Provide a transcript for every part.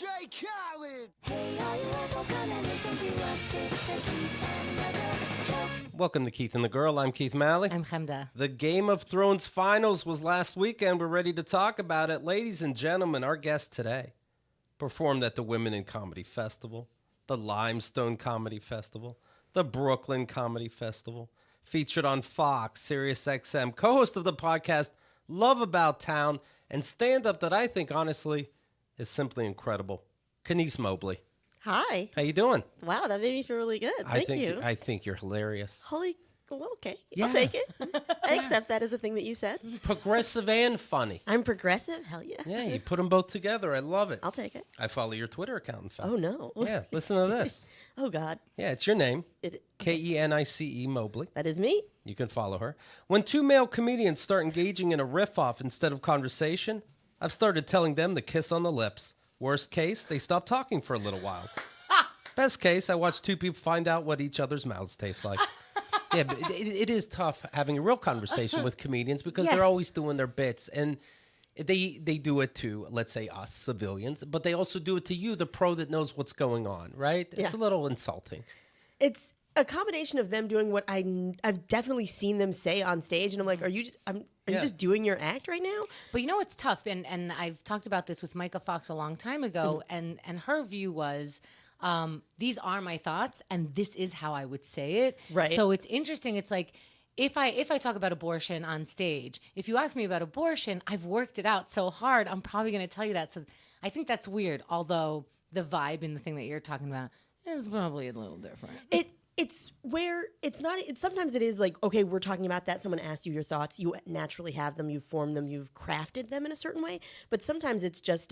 DJ Khaled. Hey, all you assholes, come and listen to us. It's the Keith and the Girl Show. Welcome to Keith and the Girl. I'm Keith Malley. I'm Chemda. The Game of Thrones finals was last weekend. We're ready to talk about it. Ladies and gentlemen, our guest today performed at the Women in Comedy Festival, the Limestone Comedy Festival, the Brooklyn Comedy Festival, featured on Fox, Sirius XM, co-host of the podcast Love About Town, and stand-up that I think, honestly, is simply incredible. Kenice Mobley. Hi. How you doing? Wow, that made me feel really good. Thank you. I think you're hilarious. Holy, well, okay. Yeah. I'll take it. I accept that as a thing that you said. Progressive and funny. I'm progressive? Hell yeah. Yeah, you put them both together. I love it. I'll take it. I follow your Twitter account, in fact. Oh, no. Yeah, listen to this. Oh, God. Yeah, it's your name. It, Kenice Mobley. that is me. You can follow her. When two male comedians start engaging in a riff-off instead of conversation, I've started telling them to kiss on the lips. Worst case, they stop talking for a little while. Best case, I watch two people find out what each other's mouths taste like. Yeah, but it is tough having a real conversation with comedians because Yes. they're always doing their bits. And they do it to, let's say, us civilians, but they also do it to you, the pro that knows what's going on, right? It's Yeah. a little insulting. It's a combination of them doing what I've definitely seen them say on stage, and I'm like, are you just doing your act right now? But you know it's tough, and I've talked about this with Micah Fox a long time ago, and her view was, these are my thoughts, and this is how I would say it. Right. So it's interesting. It's like if I talk about abortion on stage, if you ask me about abortion, I've worked it out so hard. I'm probably going to tell you that. So I think that's weird. Although the vibe and the thing that you're talking about is probably a little different. It's where it's not. Sometimes it is like, okay, we're talking about that. Someone asked you your thoughts. You naturally have them. You've formed them. You've crafted them in a certain way. But sometimes it's just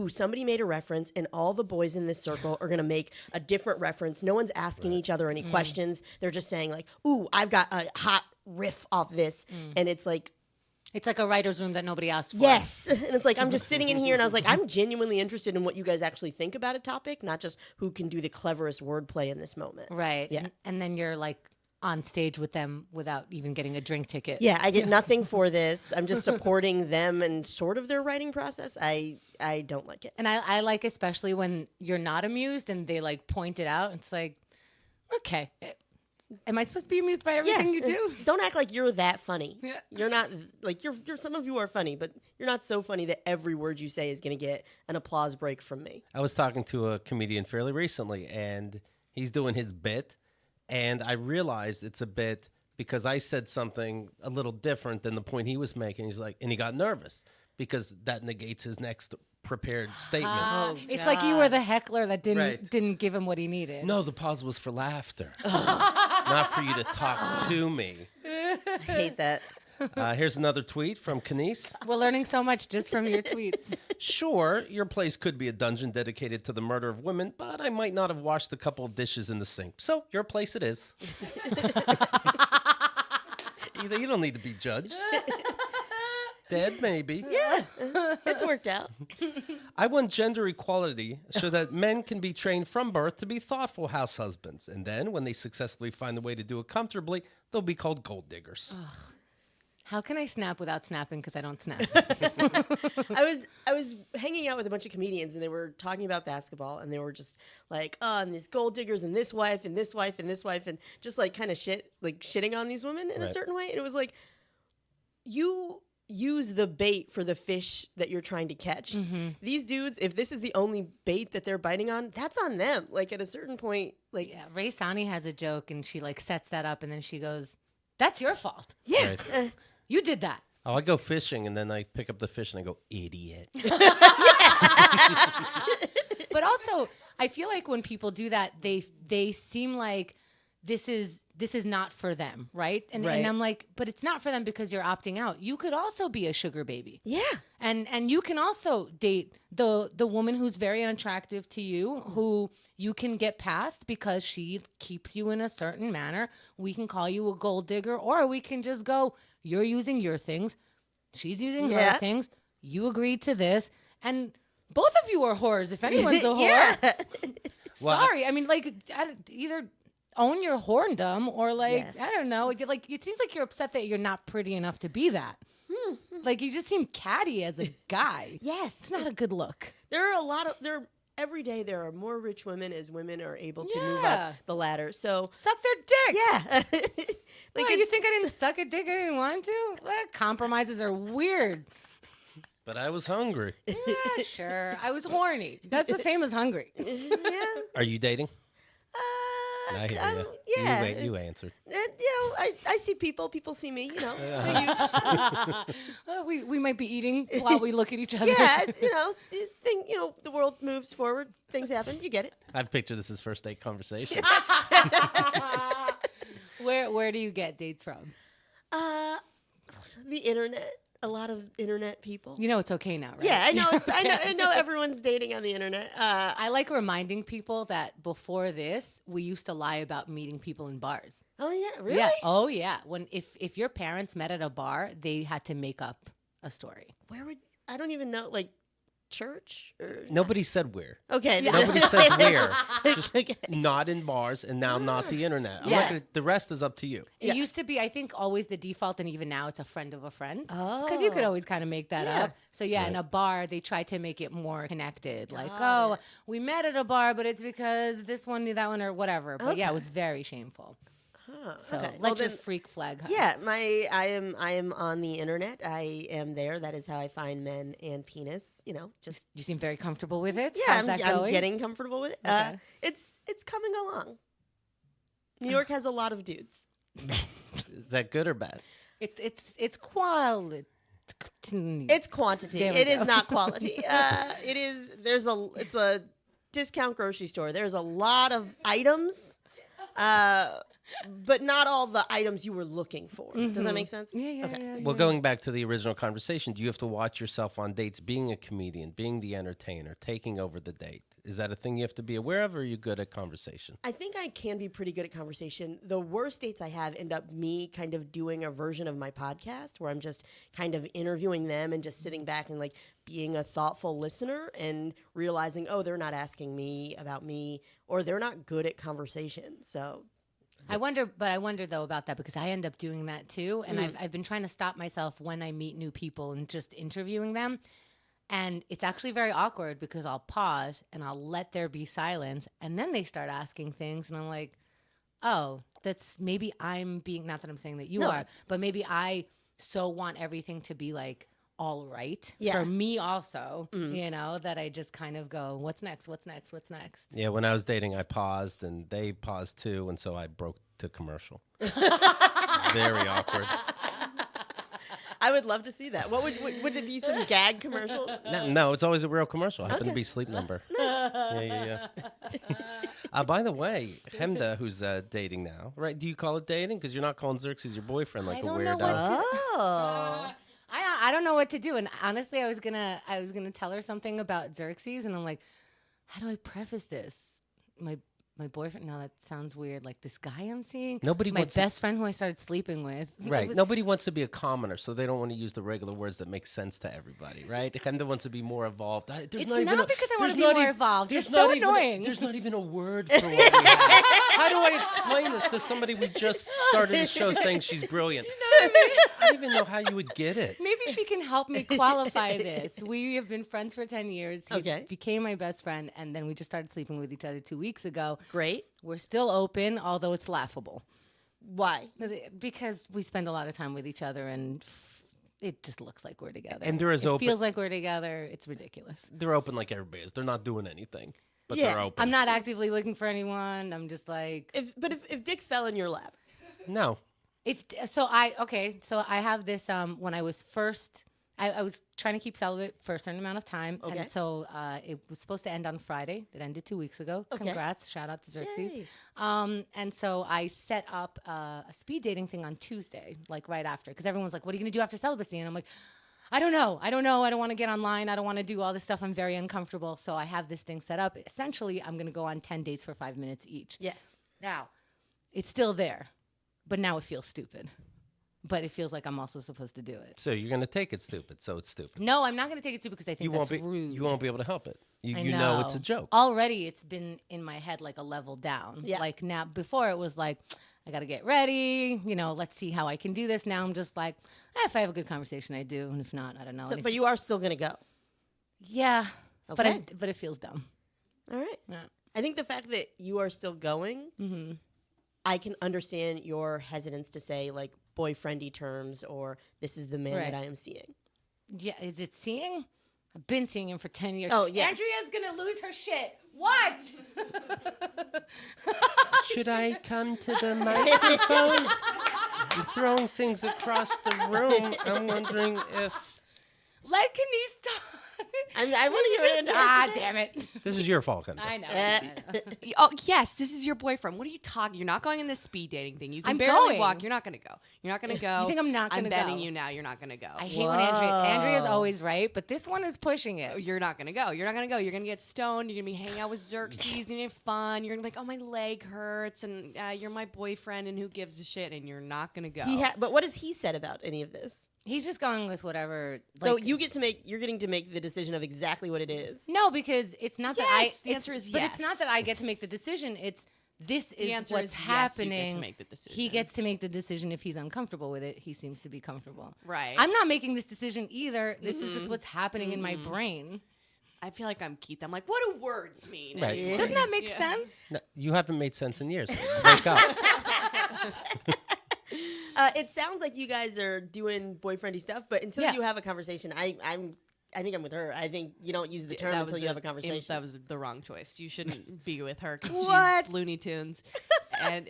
somebody made a reference, and all the boys in this circle are gonna make a different reference. No one's asking each other any questions. They're just saying like, ooh, I've got a hot riff off this, and it's like. It's like a writer's room that nobody asked for. Yes. And it's like, I'm just sitting in here and I was like, I'm genuinely interested in what you guys actually think about a topic, not just who can do the cleverest wordplay in this moment. Right. Yeah. And then you're like on stage with them without even getting a drink ticket. Yeah, I get nothing for this. I'm just supporting them and sort of their writing process. I don't like it. And I like especially when you're not amused and they like point it out. It's like, okay, am I supposed to be amused by everything you do? Don't act like you're that funny. Yeah. You're not like you're some of you are funny, but you're not so funny that every word you say is going to get an applause break from me. I was talking to a comedian fairly recently, and he's doing his bit, and I realized it's a bit because I said something a little different than the point he was making. He's like, and he got nervous because that negates his next prepared statement. It's like you were the heckler that Right. didn't give him what he needed. No, the pause was for laughter, not for you to talk to me. I hate that. Here's another tweet from Kenice. We're learning so much just from your tweets. Sure, your place could be a dungeon dedicated to the murder of women, but I might not have washed a couple of dishes in the sink. So, your place it is. You don't need to be judged. Dead, maybe. Yeah, it's worked out. I want gender equality so that men can be trained from birth to be thoughtful house husbands. And then, when they successfully find a way to do it comfortably, they'll be called gold diggers. How can I snap without snapping because I don't snap? I was hanging out with a bunch of comedians and they were talking about basketball and they were just like, and these gold diggers and this wife and this wife and this wife and just like kind of shitting on these women in a Right. certain way. And it was like, you use the bait for the fish that you're trying to catch. These dudes, if this is the only bait that they're biting on, that's on them. Like at a certain point, like Yeah, Ray Sani has a joke and she like sets that up and then she goes, "That's your fault. yeah. Right. You did that." Oh, I go fishing, and then I pick up the fish, and I go, idiot. But also, I feel like when people do that, they seem like this is not for them, right? And Right. I'm like, but it's not for them because you're opting out. You could also be a sugar baby. Yeah. And you can also date the woman who's very unattractive to you, who you can get past because she keeps you in a certain manner. We can call you a gold digger, or we can just go, you're using your things, she's using her things, you agreed to this, and both of you are whores if anyone's a whore. Yeah. Well, Sorry. I mean, like, either own your whorndom or, like, Yes. I don't know. Like, it seems like you're upset that you're not pretty enough to be that. Like, you just seem catty as a guy. Yes. It's not a good look. Every day there are more rich women as women are able to move Yeah. up the ladder. So Suck their dick. yeah. Like, you think I didn't suck a dick? I didn't want to? Well, compromises are weird. But I was hungry. Yeah, sure. I was horny. That's the same as hungry. yeah. Are you dating? I hear you. Yeah. You answered. I see people. People see me. We might be eating while we look at each other. Yeah, the world moves forward. Things happen. You get it. I'd picture this as first date conversation. Where do you get dates from? The internet. A lot of internet people. You know it's okay now, right? Yeah, I know. I know everyone's dating on the internet. I like reminding people that before this, we used to lie about meeting people in bars. Oh yeah, really? Yeah. Oh yeah. If your parents met at a bar, they had to make up a story. Where would I don't even know, like church or Nobody said where. Okay. Nobody said where. Just Okay. not in bars and now not the internet. I'm Yeah. not gonna, the rest is up to you. It used to be, I think, always the default, and even now it's a friend of a friend. Oh. Because you could always kind of make that Yeah. up. So yeah, in Right. a bar, they try to make it more connected. Like, Got oh, it. we met at a bar, but it's because this one knew that one or whatever. But yeah, it Okay. was very shameful. Huh, So okay. let Well, your then- freak flag hug. Yeah, I am on the internet. I am there. That is how I find men and penis. Just You seem very comfortable with it. yeah, How's that I'm going? getting comfortable with it. Okay. It's coming along. New York has a lot of dudes. Is that good or bad? It's quality. It's quantity. There we It is go. not quality. It is. It's a discount grocery store. There's a lot of items, but not all the items you were looking for. Does that make sense? Yeah, Okay. yeah. Well, going back to the original conversation, do you have to watch yourself on dates being a comedian, being the entertainer, taking over the date? Is that a thing you have to be aware of, or are you good at conversation? I think I can be pretty good at conversation. The worst dates I have end up me kind of doing a version of my podcast where I'm just kind of interviewing them and just sitting back and like being a thoughtful listener and realizing, oh, they're not asking me about me or they're not good at conversation. So I wonder though about that because I end up doing that too. And I've been trying to stop myself when I meet new people and just interviewing them. And it's actually very awkward because I'll pause and I'll let there be silence. And then they start asking things. And I'm like, oh, that's maybe I'm being, not that I'm saying that you No. are, but maybe I so want everything to be like all right Yeah. for me also, that I just kind of go, what's next? What's next? What's next? Yeah, when I was dating, I paused, and they paused too, and so I broke the commercial. Very awkward. I would love to see that. What would it be? Some gag commercial? No, it's always a real commercial. I happen to Okay. be Sleep Number. Yeah. By the way, Chemda, who's dating now, right? Do you call it dating? Because you're not calling Xerxes your boyfriend like I a don't know weirdo. what Oh. I don't know what to do. And honestly, I was gonna tell her something about Xerxes, and I'm like, how do I preface this? My boyfriend. No, that sounds weird. Like this guy I'm seeing. Nobody My wants to- best friend who I started sleeping with. Right. Nobody wants to be a commoner, so they don't want to use the regular words that make sense to everybody, right? Chemda wants to be more evolved. There's It's not even not because I wanna there's be not more even- evolved. You're there's so not even annoying. There's not even a word for what we have. How do I explain this to somebody we just started the show saying she's brilliant? I don't even know how you would get it. Maybe she can help me qualify this. We have been friends for 10 years. He Okay. became my best friend, and then we just started sleeping with each other 2 weeks ago. Great. We're still open, although it's laughable. Why? Because we spend a lot of time with each other, and it just looks like we're together. And they're as it open. feels like we're together. It's ridiculous. They're open like everybody is. They're not doing anything, but Yeah. they're open. I'm not actively looking for anyone. I'm just like, If Dick fell in your lap, No. so I have this when I was first I was trying to keep celibate for a certain amount of time, Okay. and so it was supposed to end on Friday. It ended 2 weeks ago. Okay. Congrats! Shout out to Xerxes. Yay. And so I set up a speed dating thing on Tuesday, like right after, because everyone's like, "What are you going to do after celibacy?" And I'm like, I don't know. I don't want to get online. I don't want to do all this stuff. I'm very uncomfortable. So I have this thing set up. Essentially, I'm going to go on 10 dates for 5 minutes each. yes. Now, it's still there, but now it feels stupid. but it feels like I'm also supposed to do it. So you're gonna take it stupid. So it's stupid. No, I'm not going to take it stupid because I think You won't that's be. rude. You won't be able to help it. I You know it's a joke. Already, it's been in my head like a level down. Yeah. Like now, before it was like, I got to get ready. Let's see how I can do this. Now I'm just like, if I have a good conversation, I do. And if not, I don't know. So, And if- but you are still gonna go. yeah. Okay. But it feels dumb. All right. Yeah. I think the fact that you are still going, Mm-hmm. I can understand your hesitance to say like boyfriendy terms or this is the man Right. that I am seeing. Yeah. Is it seeing? I've been seeing him for 10 years. Oh, yeah. Andrea's going to lose her shit. What? Should I come to the microphone? You're throwing things across the room. I'm wondering if Let Kenice talk. I want to hear what Andrea Damn it. this is your fault, Kemda. I know. Oh yes, this is your boyfriend. What are you talking? You're not going on this speed dating thing. You can I'm barely going. walk. You're not gonna go. You're not gonna go. You think I'm not gonna I'm betting go? you now. You're not gonna go. I hate when Andrea's always right, but this one is pushing it. You're not gonna go. You're not gonna go. You're gonna get stoned. You're gonna be hanging out with Xerxes. You're gonna have fun. You're gonna be like, oh, my leg hurts, and you're my boyfriend, and who gives a shit? And you're not gonna go. But what has he said about any of this? He's just going with whatever. So like- you're getting to make the decision of exactly what it is. No, because it's not that I. Yes, the answer is But it's not yes. that I get to make the decision. It's this The is answer what's is yes, happening. you get to make the decision. He gets to make the decision if he's uncomfortable with it. He seems to be comfortable. Right. I'm not making this decision either. This is just what's happening in my brain. I feel like I'm Keith. I'm like, what do words mean? Right. anymore? Doesn't that make sense? No, you haven't made sense in years. Wake up. It sounds like you guys are doing boyfriendy stuff, but until Yeah. you have a conversation, I think I'm with her. I think you don't use the term That until was you have a conversation. That was the wrong choice. You shouldn't be with her because What? she's Looney Tunes. And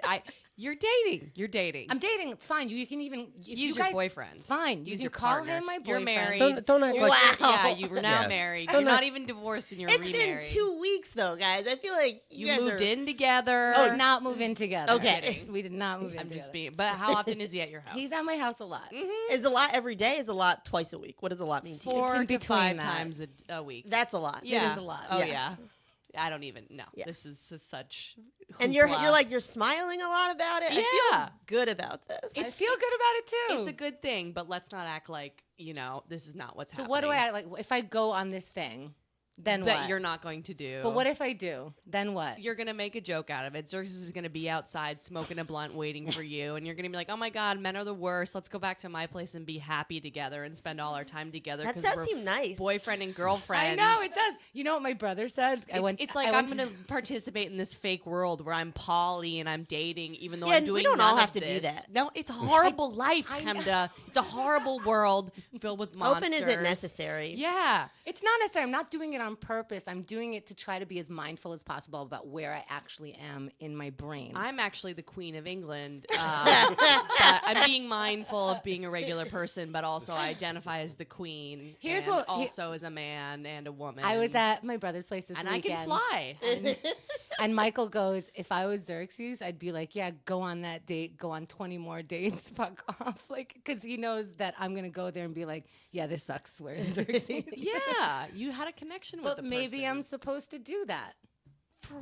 you're dating. I'm dating. It's fine. You can even if He's you your guys, boyfriend. Fine. You He's can your call partner. him my You're boyfriend. married. Don't act like Wow. Yeah, you were now Yeah. married. Don't You're let- not even divorced and you're It's remarried. been 2 weeks though, guys. I feel like you You guys moved are, in together. We did not move in together. Okay. We did not move in I'm together. just being. But how often is he at your house? He's at my house a lot. Is a lot every day? Is a lot twice a week? What does a lot mean to you? 4 in to between 5 that. times a week. That's a lot. Yeah. is a lot. Oh Yeah. yeah. I don't even know. Yeah. This is such. And hoopla. you're smiling a lot about it. I Yeah. feel good about this. I feel good about it too. It's a good thing, but let's not act like this is not what's So happening. what do I like? If I go on this thing, then that what? you're not going to do? But what if I do? Then what? You're gonna make a joke out of it? Xerxes is gonna be outside smoking a blunt, waiting for you, and you're gonna be like, "Oh my God, men are the worst. Let's go back to my place and be happy together and spend all our time together." That 'cause does we're seem nice. boyfriend and I girlfriend. know it does. You know what my brother said? It's like I'm going to participate in this fake world where I'm poly and I'm dating, even though Yeah, I'm we doing don't all none have of to do this. that. No, it's a horrible life, I know. Chemda. It's a horrible world filled with monsters. Open isn't necessary. Yeah. It's not necessary. I'm not doing it on purpose. I'm doing it to try to be as mindful as possible about where I actually am in my brain. I'm actually the Queen of England. But I'm being mindful of being a regular person, but also I identify as the Queen. Here's and what- also as a man and a woman. I was at my brother's place this and weekend. I can fly. And Michael goes, if I was Xerxes, I'd be like, yeah, go on that date, go on 20 more dates, fuck off. Like, because he knows that I'm going to go there and be like, yeah, this sucks. Where is Xerxes? Yeah, you had a connection with But the maybe person. I'm supposed to do that.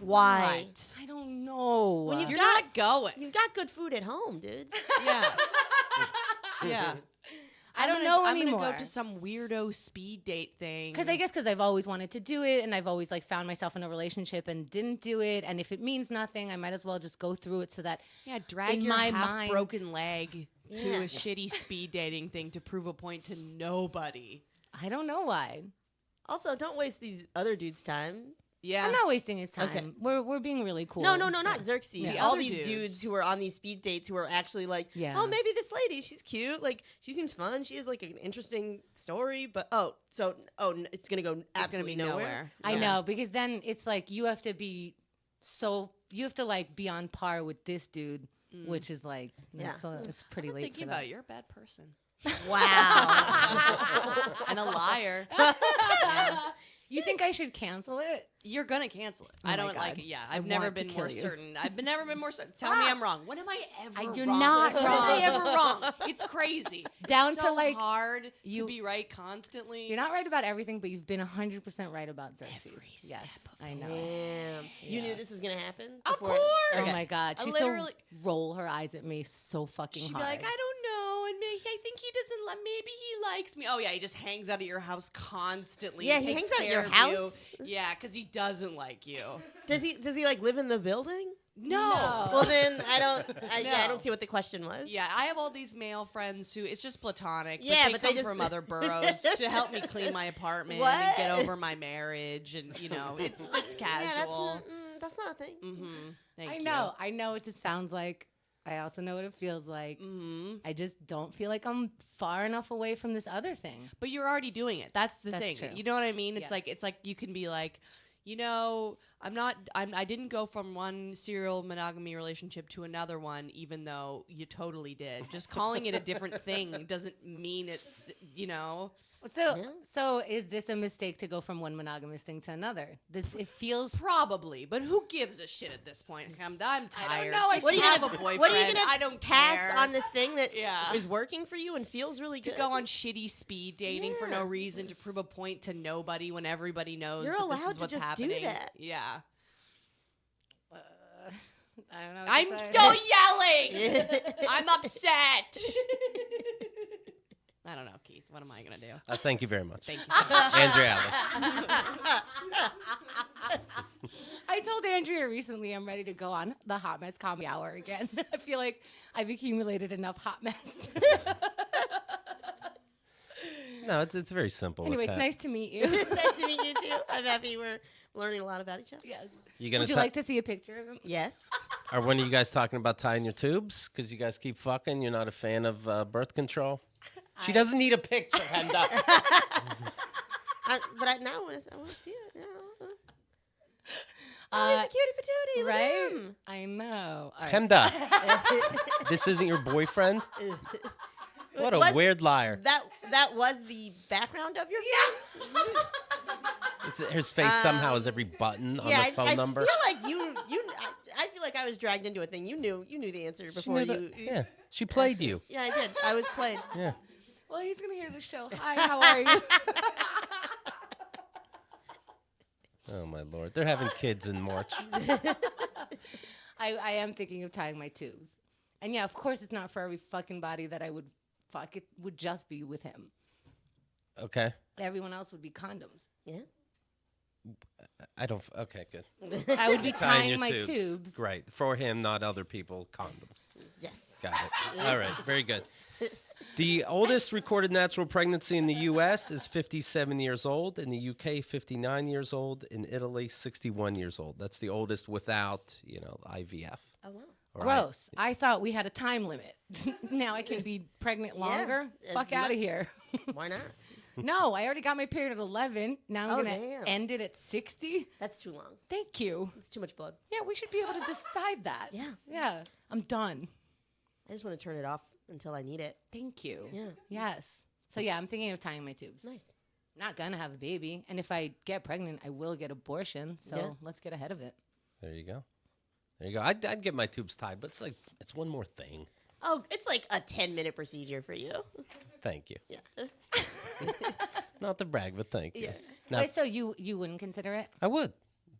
Why? What? I don't know. When You're got- not going. You've got good food at home, dude. Yeah. Yeah. I don't know I'm anymore. gonna go to some weirdo speed date thing. Because I guess because I've always wanted to do it and I've always like found myself in a relationship and didn't do it. And if it means nothing, I might as well just go through it so that drag in your my half mind- broken leg to Yeah. a shitty speed dating thing to prove a point to nobody. I don't know why. Also, don't waste these other dudes' time. Yeah. I'm not wasting his time. Okay. We're being really cool. No, not Xerxes. Yeah. All The other these dudes. dudes who are on these speed dates who are actually like, Yeah. oh, maybe this lady, she's cute. Like, she seems fun. She has like an interesting story. But it's gonna go It's absolutely gonna be nowhere. nowhere. I know, because then it's like you have to be like be on par with this dude, which is like Yeah. it's pretty I'm late thinking for about that. it. You're a bad person Wow. and a liar. You think I should cancel it? You're gonna cancel it. Oh I my don't like God. it. Yeah, I I've never want to been more kill you. certain. Never been more certain. Tell me I'm wrong. When am I ever wrong? You're not When am I wrong. ever wrong? It's crazy. Down It's to, so like, hard you- to be right constantly. You're not right about everything, but you've been 100% right about Xerxes. Every Yes, step of I know. Damn. You Yeah. knew this was gonna happen? Of before- course. Oh Okay. my God, I she literally- still roll her eyes at me so fucking She'd hard. be like, I don't know, and he doesn't like. Maybe he likes me. Oh yeah, he just hangs out at your house constantly. Yeah, and he takes hangs out at care your of house? You. Yeah, because he doesn't like you. Does he like live in the building? No. Well then I don't No. I don't see what the question was. Yeah, I have all these male friends who it's just platonic. Yeah, but but they they come just- from other boroughs to help me clean my apartment What? and get over my marriage, and it's casual. Yeah, that's not a thing. Thank I you. know. I know what it sounds like. I also know what it feels like. I just don't feel like I'm far enough away from this other thing. But you're already doing it. That's the That's thing. true. You know what I mean? Yes. It's like you can be like, I didn't go from one serial monogamy relationship to another one, even though you totally did. Just calling it a different thing doesn't mean it's. So is this a mistake to go from one monogamous thing to another? It feels Probably, but who gives a shit at this point? I'm tired. know. Just What are you have gonna a boyfriend. What are you gonna I don't pass care. on this thing that is Yeah. working for you and feels really To good? go on shitty speed dating for Yeah. no reason to prove a point to nobody when everybody knows You're that this allowed is to what's just do happening. that. Yeah. I don't know. what I'm to say. still yelling. I'm upset. I don't know, Keith. What am I gonna do? Thank you very much. Thank you so much. Andrea Alley. I told Andrea recently I'm ready to go on the Hot Mess Comedy Hour again. I feel like I've accumulated enough hot mess. No, it's very simple. Anyway, What's it's nice to meet you. Nice to meet you too. I'm happy we're learning a lot about each other. Yes. You gonna Would you like to see a picture of him? Yes. Or when are you guys talking about tying your tubes? Because you guys keep fucking. You're not a fan of birth control. She doesn't need a picture, Chemda. Now I want to see it. Yeah. Uh, He's a cutie patootie. Look at Right? him. I know. All right. Chemda, this isn't your boyfriend? What a Was- weird liar. That was the background of your His face somehow has every button on the phone I number. feel like I feel like I was dragged into a thing. You knew the answer She before knew you. that- yeah, she played you. Yeah, I did. I was played. Yeah. Well, he's going to hear the show. Hi, how are you? Oh my lord, they're having kids in March. I am thinking of tying my tubes. And yeah, of course it's not for every fucking body that I would fuck. It would just be with him. Okay. Everyone else would be condoms. Yeah. I don't. Okay, good. I would be Tying tying your my tubes. Great for him, not other people. Condoms. Yes. Got it. All right, very good. The oldest recorded natural pregnancy in the U.S. is 57 years old. In the U.K., 59 years old. In Italy, 61 years old. That's the oldest without, IVF. Oh wow. All right. Gross. I thought we had a time limit. Now I can be pregnant longer? it's Fuck out not- of here. Why not? No, I already got my period at 11. Now I'm Oh, going to damn. end it at 60. That's too long. Thank you. It's too much blood. Yeah, we should be able to decide that. Yeah. Yeah. I'm done. I just want to turn it off until I need it. Thank you. Yeah. Yes. So yeah, I'm thinking of tying my tubes. Nice. Not gonna have a baby, and if I get pregnant, I will get abortion. So Yeah. let's get ahead of it. There you go. There you go. I'd get my tubes tied, but it's one more thing. Oh, it's like a 10-minute procedure for you. Thank you. Yeah. Not to brag, but thank you. Yeah. Now, Wait, so you wouldn't consider it? I would.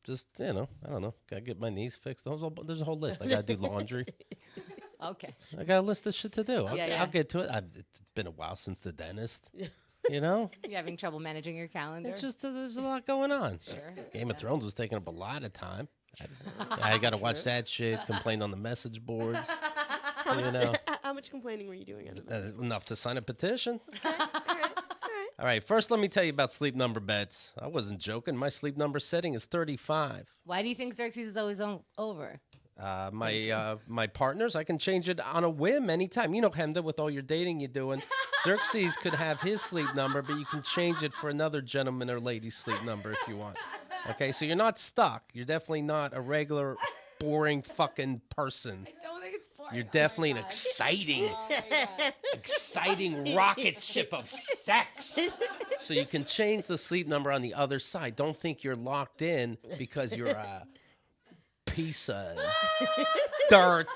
Just, I don't know. Gotta get my knees fixed. There's a whole list. I gotta do laundry. Okay. I got a list of shit to do. Yeah, yeah. I'll get to it. It's been a while since the dentist. You know? You having trouble managing your calendar? It's just there's a lot going on. Sure. Game of Thrones was taking up a lot of time. I got to watch that shit, complain on the message boards. You know, How much complaining were you doing on the enough to sign a petition. All right. All right, first let me tell you about sleep number beds. I wasn't joking. My sleep number setting is 35. Why do you think Xerxes is always over? My partners, I can change it on a whim anytime. You know, Chemda, with all your dating you're doing, Xerxes could have his sleep number, but you can change it for another gentleman or lady's sleep number if you want. Okay, so you're not stuck. You're definitely not a regular, boring fucking person. I don't think it's boring. You're definitely an exciting, exciting rocket ship of sex. So you can change the sleep number on the other side. Don't think you're locked in because you're a piece of dirt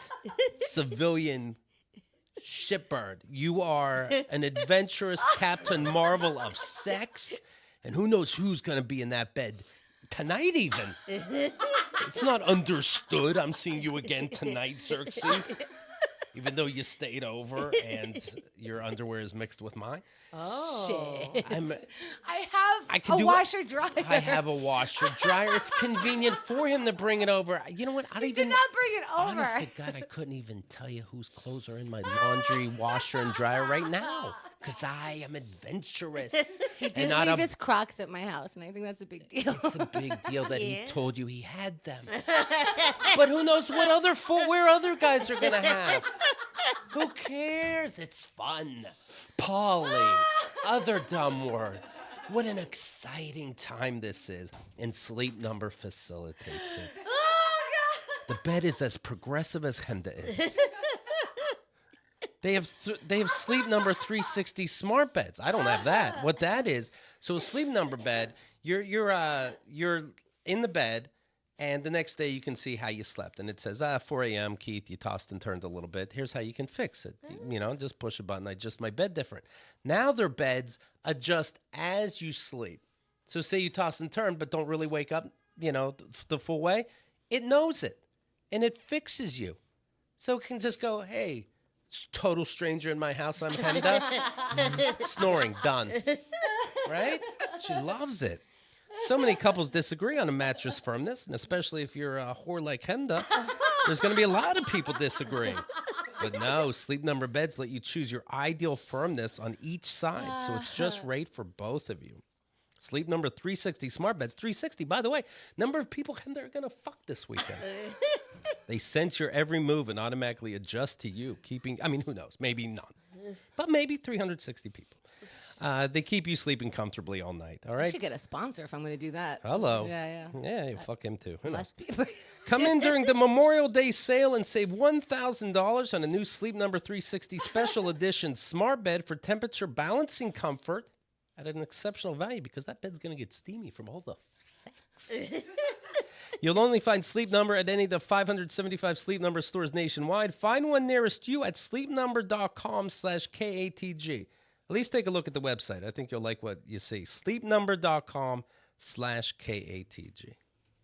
civilian shipbird. You are an adventurous Captain Marvel of sex, and who knows who's going to be in that bed tonight even. It's not understood. I'm seeing you again tonight, Xerxes. even though you stayed over and your underwear is mixed with mine. Oh. Shit. I'm, I can have a do- washer dryer. I have a washer dryer. It's convenient for him to bring it over. You know what? I don't Did even. not bring it over. Honest to God, I couldn't even tell you whose clothes are in my laundry washer and dryer right now because I am adventurous. He did and not leave a, his Crocs at my house, and I think that's a big deal. it's a big deal that he Yeah. told you he had them. But who knows what other footwear other guys are gonna have? Who cares? It's fun. Paulie, other dumb words. What an exciting time this is, and Sleep Number facilitates it. Oh, The bed is as progressive as Chemda is. They have Sleep Number 360 smart beds. I don't have that. What that is? So a Sleep Number bed, you're in the bed, and the next day you can see how you slept, and it says 4 a.m. Keith, you tossed and turned a little bit. Here's how you can fix it. You know, just push a button. I adjust my bed different. Now their beds adjust as you sleep. So say you toss and turn, but don't really wake up, you know, the full way. It knows it, and it fixes you. So it can just go, hey, total stranger in my house, I'm Chemda. Snoring, done. Right? She loves it. So many couples disagree on a mattress firmness, and especially if you're a whore like Chemda, there's going to be a lot of people disagreeing. But no, Sleep Number beds let you choose your ideal firmness on each side, so it's just right for both of you. Sleep Number 360 smart beds. 360, by the way, number of people Chemda are going to fuck this weekend. They sense your every move and automatically adjust to you, who knows, maybe none, but maybe 360 people. They keep you sleeping comfortably all night, all I right? should get a sponsor if I'm going to do that. Hello. Yeah. Yeah, you fuck him too. Who knows? Must be. Come in during the Memorial Day sale and save $1,000 on a new Sleep Number 360 Special Edition smart bed for temperature balancing comfort at an exceptional value because that bed's going to get steamy from all the sex. You'll only find Sleep Number at any of the 575 Sleep Number stores nationwide. Find one nearest you at sleepnumber.com/KATG. At least take a look at the website. I think you'll like what you see. Sleepnumber.com/KATG.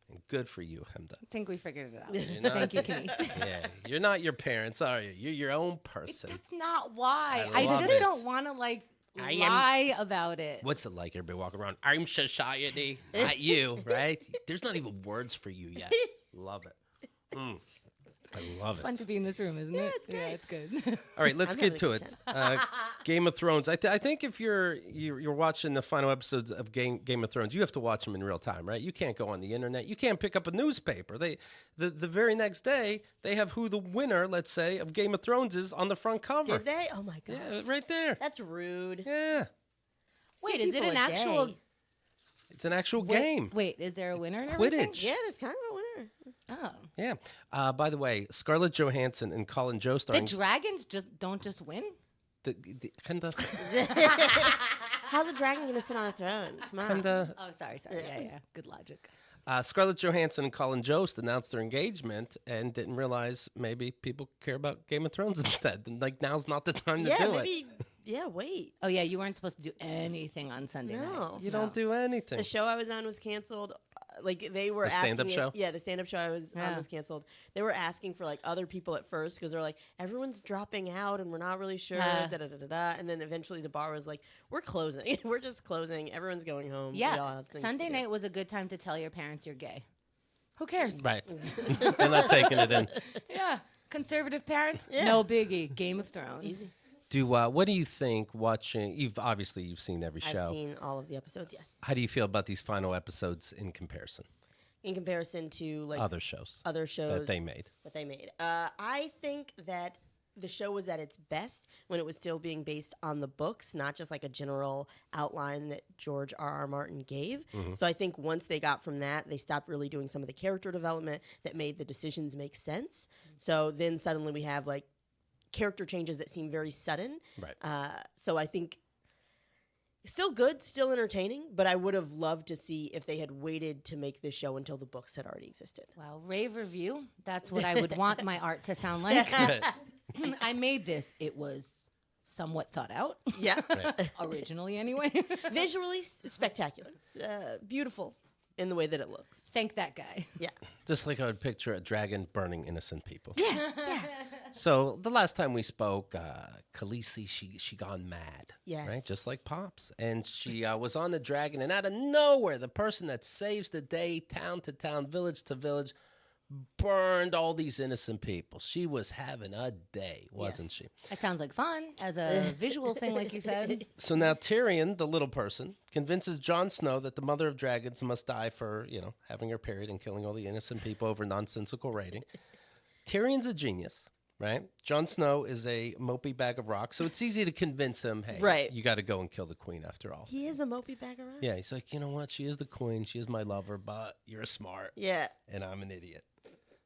And good for you, Chemda. I think we figured it out. You're not- Thank you, Kenice. Yeah, you're not your parents, are you? You're your own person. That's not why. I I love just it. don't want to I am- lie about it. What's it like? Everybody walking around, I'm society, not you, right? There's not even words for you yet. Love it. I love It's it. fun to be in this room, isn't it? Yeah, it's good. All right, let's I'm get to having it. a good Game of Thrones. I think if you're watching the final episodes of Game of Thrones, you have to watch them in real time, right? You can't go on the internet. You can't pick up a newspaper. The very next day they have who the winner, let's say, of Game of Thrones is on the front cover. Did they? Oh my god. Yeah, right there. That's rude. Yeah, Wait, Give is it people an a actual day. it's an actual game. Wait, is there a winner and everything? Quidditch. Yeah, there's kind of a winner. Oh. Yeah. By the way, Scarlett Johansson and Colin Jost The starring. dragons don't just win? How's a dragon gonna sit on a throne? Come on. Oh, sorry. Yeah. Good logic. Scarlett Johansson and Colin Jost announced their engagement and didn't realize maybe people care about Game of Thrones instead. And now's not the time to Yeah, do maybe. it. Yeah, wait. Oh, yeah, you weren't supposed to do anything on Sunday night. No. You don't do anything. The show I was on was canceled. Like they were The stand-up asking show? Yeah, the stand-up show I was on Yeah. was canceled. They were asking for like other people at first because they're like everyone's dropping out and we're not really sure. Da, da, da, da, da. And then eventually the bar was like, we're closing. We're just closing. Everyone's going home. We all Yeah, have things Sunday to do. night was a good time to tell your parents you're gay. Who cares? Right. They're not taking it in. Yeah, conservative parents, Yeah. no biggie. Game of Thrones. Easy. What do you think watching? You've seen every show. I've seen all of the episodes. Yes. How do you feel about these final episodes in comparison? In comparison to like Other shows other shows that they made. I think that the show was at its best when it was still being based on the books, not just like a general outline that George R.R. Martin gave. So I think once they got from that, they stopped really doing some of the character development that made the decisions make sense. So then suddenly we have like character changes that seem very sudden. Right. So I think still good, still entertaining, but I would have loved to see if they had waited to make this show until the books had already existed. Well, rave review. That's what I would want my art to sound like. I made this. It was somewhat thought out. Yeah. Originally, anyway. Visually spectacular. Beautiful. in the way that it looks. Thank that guy. Yeah. Just like I would picture a dragon burning innocent people. Yeah. So the last time we spoke, Kenice, she gone mad. Yes. Right? Just like Pops. And she was on the dragon, and out of nowhere, the person that saves the day, town to town, village to village, burned all these innocent people. She was having a day, wasn't she? That sounds like fun as a visual thing, like you said. So now Tyrion, the little person, convinces Jon Snow that the mother of dragons must die for, having her period and killing all the innocent people over nonsensical rating. Tyrion's a genius, right? Jon Snow is a mopey bag of rocks, so it's easy to convince him, hey, Right. you got to go and kill the queen after all. He is a mopey bag of rocks. Yeah, he's like, you know what? She is the queen. She is my lover, but you're smart, Yeah. and I'm an idiot.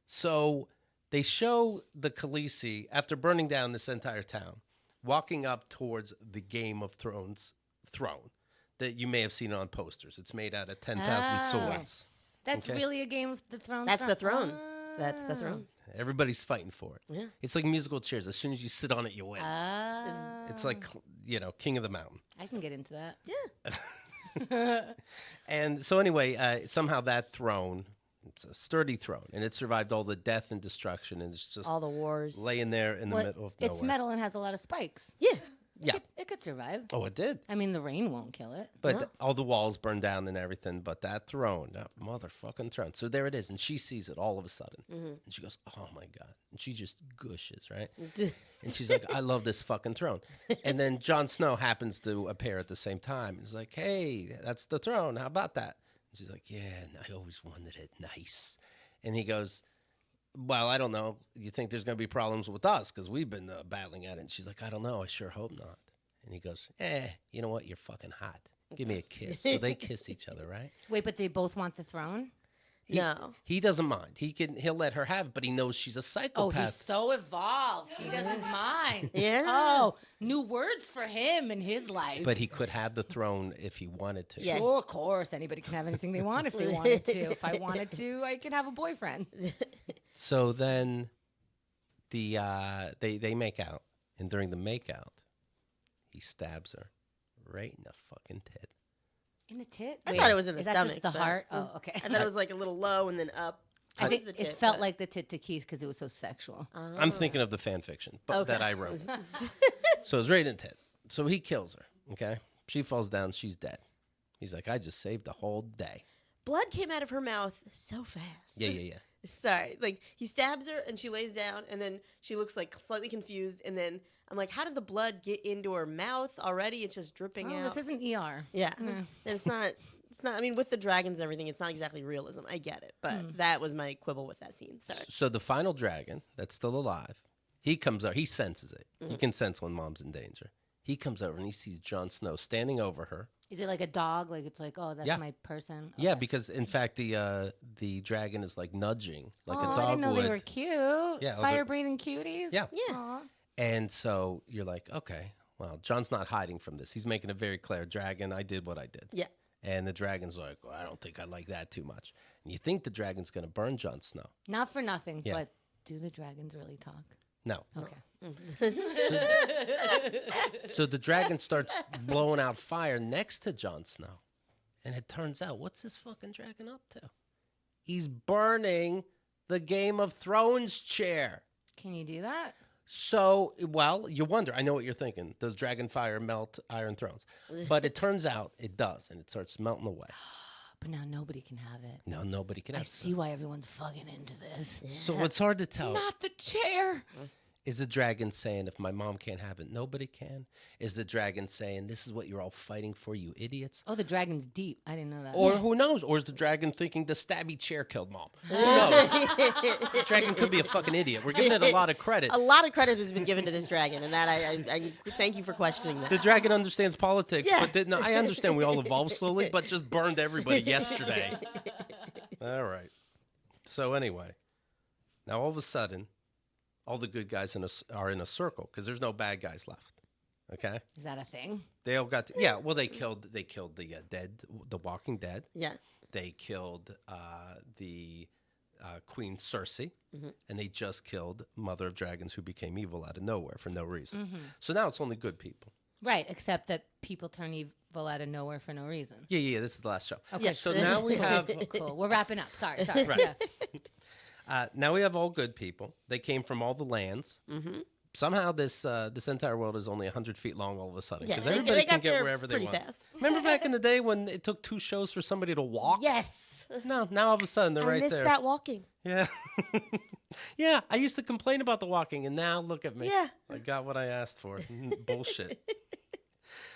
So they show the Khaleesi, after burning down this entire town, walking up towards the Game of Thrones throne that you may have seen on posters. It's made out of 10,000 swords. Yes. That's Okay. really a Game of the Thrones. That's the throne. That's the throne. Everybody's fighting for it. Yeah. It's like musical chairs. As soon as you sit on it, you win. It's like, King of the Mountain. I can get into that. And so anyway, somehow that throne, it's a sturdy throne, and it survived all the death and destruction, and it's just All the wars. laying there in the Well, middle of nowhere. it's metal and has a lot of spikes. Yeah. Yeah. It could survive. Oh, it did. I mean, the rain won't kill it. But all the walls burned down and everything. But that throne, that motherfucking throne. So there it is. And she sees it all of a sudden. And she goes, oh, my God. And she just gushes, right? And she's like, I love this fucking throne. And then Jon Snow happens to appear at the same time. He's like, hey, that's the throne. How about that? And she's like, yeah, and I always wanted it nice. And he goes, well, I don't know. You think there's going to be problems with us because we've been battling at it. And she's like, I don't know. I sure hope not. And he goes, you know what? You're fucking hot. Give me a kiss. So they kiss each other, right? Wait, but they both want the throne? No. He doesn't mind. He'll let her have it, but he knows she's a Oh, psychopath. he's so evolved. He doesn't mind. Yeah. Oh, new words for him in his life. But he could have the throne if he wanted to. Yeah. Sure, of course. Anybody can have anything they want if they wanted to. If I wanted to, I could have a boyfriend. So then they make out, and during the makeout, he stabs her right in the fucking tit. In the tit? I thought it was in the Is that stomach, just the but- heart? Oh, okay. I thought it was like a little low and then up. I think towards it the tip, felt but- like the tit to Keith because it was so sexual. I'm thinking of the fan fiction Okay. that I wrote. So it's right in the tit. So he kills her, okay? She falls down. She's dead. He's like, I just saved the whole day. Blood came out of her mouth so fast. Yeah. Sorry. Like, he stabs her and she lays down and then she looks like slightly confused. And then I'm like, how did the blood get into her mouth already? It's just dripping Oh, out. this isn't ER. Yeah. And it's not, I mean, with the dragons and everything, it's not exactly realism. I get it. But that was my quibble with that scene. Sorry. So the final dragon that's still alive, he comes out. He senses it. He can sense when mom's in danger. He comes over and he sees Jon Snow standing over her. Is it like a dog? Like it's like, oh, that's Yeah. my person. Yeah, Okay. because in fact the dragon is like nudging like oh, a dog I didn't know would. they were cute. Yeah, Fire breathing cuties. Yeah. Yeah. Aw. And so you're like, okay, well, John's not hiding from this. He's making it very clear, dragon, I did what I did. Yeah. And the dragon's like, well, I don't think I like that too much. And you think the dragon's going to burn Jon Snow. Not for nothing, Yeah. but do the dragons really talk? No. Okay. So the dragon starts blowing out fire next to Jon Snow. And it turns out, what's this fucking dragon up to? He's burning the Game of Thrones chair. Can you do that? So, well, you wonder. I know what you're thinking. Does dragon fire melt Iron Thrones? But it turns out it does, and it starts melting away. But now nobody can have it. No, nobody can I have see why everyone's fucking into this. So it's hard to tell. Not the chair. Is the dragon saying, if my mom can't have it, nobody can? Is the dragon saying, this is what you're all fighting for, you idiots? Oh, the dragon's deep. I didn't know that. Or who knows? Or is the dragon thinking the stabby chair killed mom? Who knows? The dragon could be a fucking idiot. We're giving it a lot of credit. A lot of credit has been given to this dragon, and that I thank you for questioning that. The dragon understands politics, Yeah. but no, I understand we all evolve slowly, but just burned everybody yesterday. All right. So anyway, now all of a sudden, all the good guys are in a circle because there's no bad guys left. Okay, Is that a thing? they all got yeah. Well, they killed the dead, the Walking Dead. Yeah. They killed the Queen Cersei, and they just killed Mother of Dragons, who became evil out of nowhere for no reason. So now it's only good people. Right, except that people turn evil festival out of nowhere for no reason. Yeah. This is the last show. Okay. So now we have Cool. We're wrapping up. Sorry. Right. Yeah. now we have all good people. They came from all the lands. Mm-hmm. Somehow this entire world is only 100 feet long all of a sudden Yeah, because they everybody got can get there wherever they pretty want. fast. Remember back in the day when it took 2 shows for somebody to walk? Yes. No, now all of a sudden they're I right miss there. that walking. Yeah. Yeah, I used to complain about the walking, and now look at me. Yeah. I got what I asked for. Bullshit.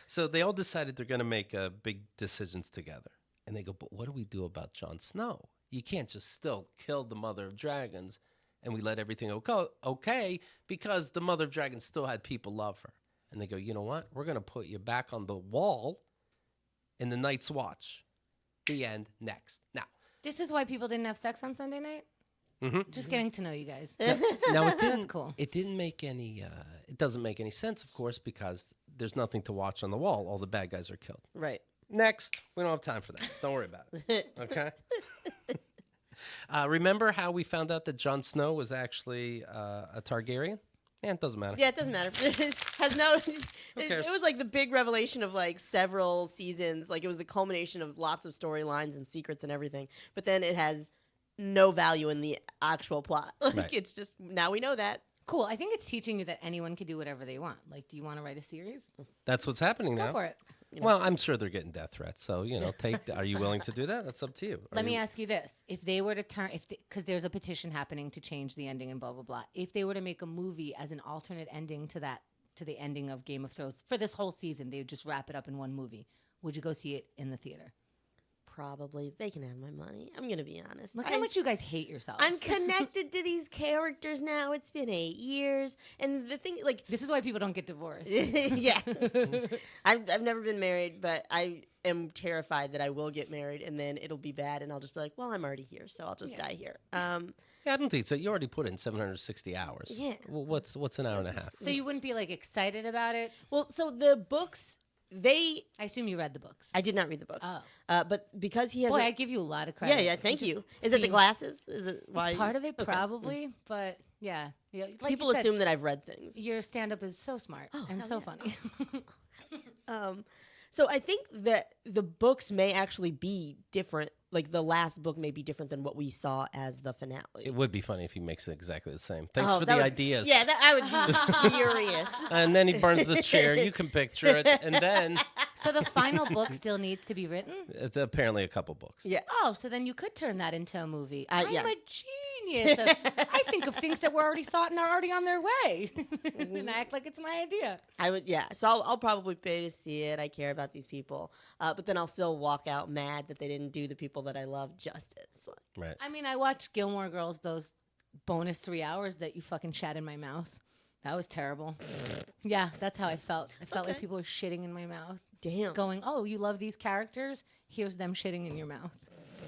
So they all decided they're going to make big decisions together. And they go, but what do we do about Jon Snow? You can't just still kill the mother of dragons and we let everything go okay because the mother of dragons still had people love her. And they go, you know what? We're going to put you back on the wall in the Night's Watch. The end. Next. Now, This is why people didn't have sex on Sunday night? Just getting to know you guys. now it didn't, That's cool. It didn't make any. It doesn't make any sense, of course, because there's nothing to watch on the wall. All the bad guys are killed. Right. Next, we don't have time for that. Don't worry about it. Okay. Remember how we found out that Jon Snow was actually a Targaryen? Yeah, it doesn't matter. Yeah, it doesn't matter. Has no. It cares? was like the big revelation of like several seasons. Like it was the culmination of lots of storylines and secrets and everything. But then it has no value in the actual plot. Like Right. it's just now we know that. Cool. I think it's teaching you that anyone can do whatever they want. Like, do you want to write a series? That's what's happening Go now. for it. Well, I'm sure they're getting death threats. So, are you willing to do that? That's up to you. Let me ask you this. If they were to turn, because there's a petition happening to change the ending and blah, blah, blah. If they were to make a movie as an alternate ending to the ending of Game of Thrones for this whole season, they would just wrap it up in one movie. Would you go see it in the theater? Probably they can have my money. I'm gonna be honest. Look how much you guys hate yourselves. I'm connected to these characters now. It's been 8 years, and the thing, like, This is why people don't get divorced. yeah, I've never been married, but I am terrified that I will get married, and then it'll be bad, and I'll just be like, well, I'm already here, so I'll just die here. Yeah, I don't think so. You already put in 760 hours. Yeah. Well, what's an hour and a half? So you wouldn't be like excited about it? Well, so the books, I assume you read the books. I did not read the books, Oh. but because he has, Boy, I give you a lot of credit. yeah, thank Just you. Is it the seeing- glasses? Is it why? It's part of it, Okay. probably, but yeah. Like People you said, assume that I've read things. your stand-up is so smart and hell so yeah. funny. So I think that the books may actually be different. Like the last book may be different than what we saw as the finale. It would be funny if he makes it exactly the same. Thanks Oh, for that the would- ideas. Yeah, I would be furious. And then he burns the chair. You can picture it. And then So the final book still needs to be written? it's apparently a couple books. Yeah. Oh, so then you could turn that into a movie. I'm yeah. a genius. I think of things that were already thought and are already on their way. And I act like it's my idea. I would, yeah. So I'll probably pay to see it. I care about these people, but then I'll still walk out mad that they didn't do the people that I love justice. Like, Right. I mean, I watched Gilmore Girls, those bonus 3 hours that you fucking shat in my mouth. That was terrible. Yeah, that's how I felt. I felt like Okay. people were shitting in my mouth. damn. Going, oh, you love these characters? Here's them shitting in your mouth.